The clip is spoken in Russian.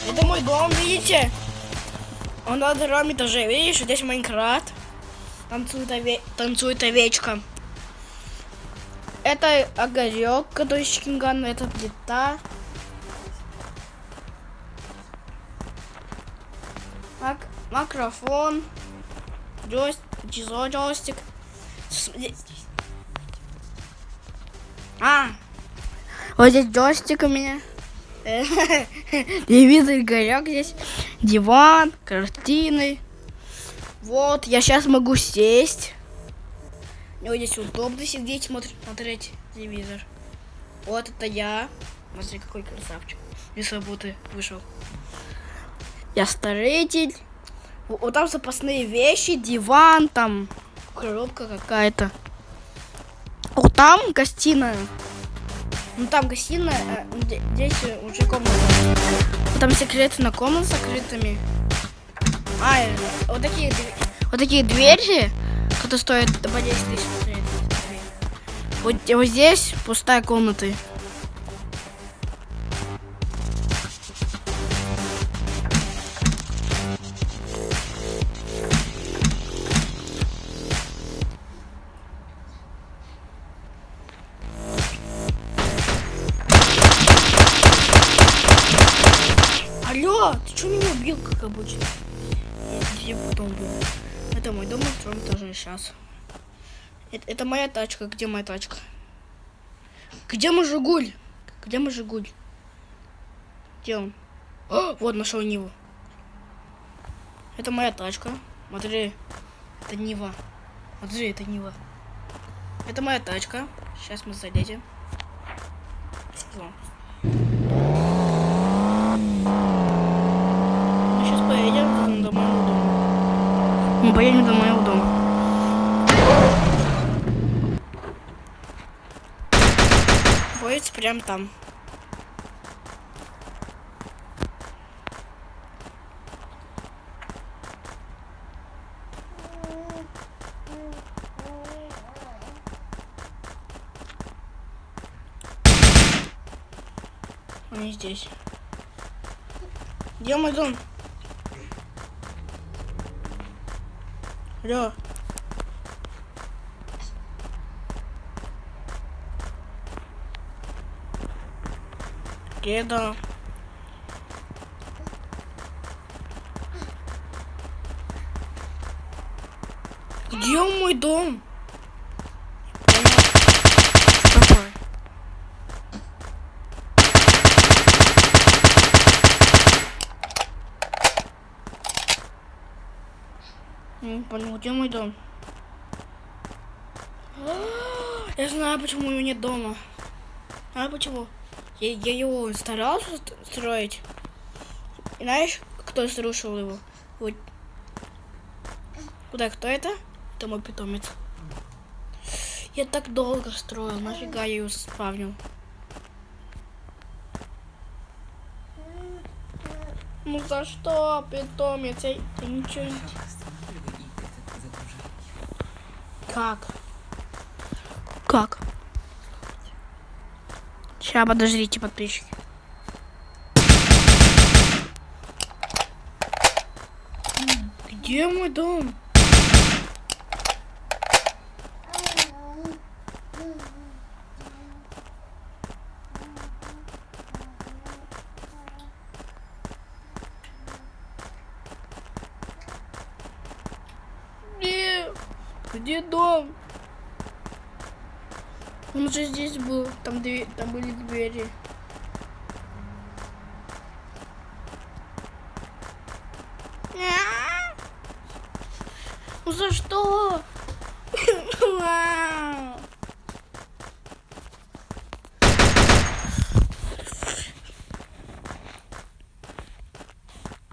Это мой дом, видите? Он на втором этаже. Видишь, здесь Майнкрафт. Танцует овечка. Это огорек, который Чинган, это плита. Микрофон. Джойстик. Вот здесь джойстик у меня. Телевизор, горяк здесь. Диван, картины. Вот, я сейчас могу сесть. Вот здесь удобно сидеть, смотреть телевизор. Вот это я. Смотри, какой красавчик. Из работы вышел. Я строитель. Вот там запасные вещи, диван, там коробка какая-то. Вот там гостиная. Ну там гостиная, здесь уже комната. Вот там секретная комната с закрытыми. Вот такие двери, которые стоят по 10 тысяч. Вот здесь пустая комната. Алло, ты что меня убил, как обычно? Я потом убил. Это мой дом на втором этаже сейчас. Это моя тачка. Где моя тачка? Где мой Жигуль? Где мой Жигуль? Где он? Вот, нашел Ниву. Это моя тачка. Смотри, это Нива. Смотри, это Нива. Это моя тачка. Сейчас мы залезем. Сейчас поедем до моего дома. Мы поедем до моего дома. Поедем прям там. Он не здесь. Где мой дом? Алло. Где дом? Где мой дом? Не понял, где мой дом? Я знаю, почему его нет дома. А почему? Я его старался строить. И знаешь, кто разрушил его? Вот. Куда, кто это? Это мой питомец. Я так долго строил, нафига я его спавнил? Ну за что, питомец? Я ничего не... Как? Сейчас, подождите, подписчики. Где мой дом? Где дом? Он уже здесь был. Там были двери. Ну за что?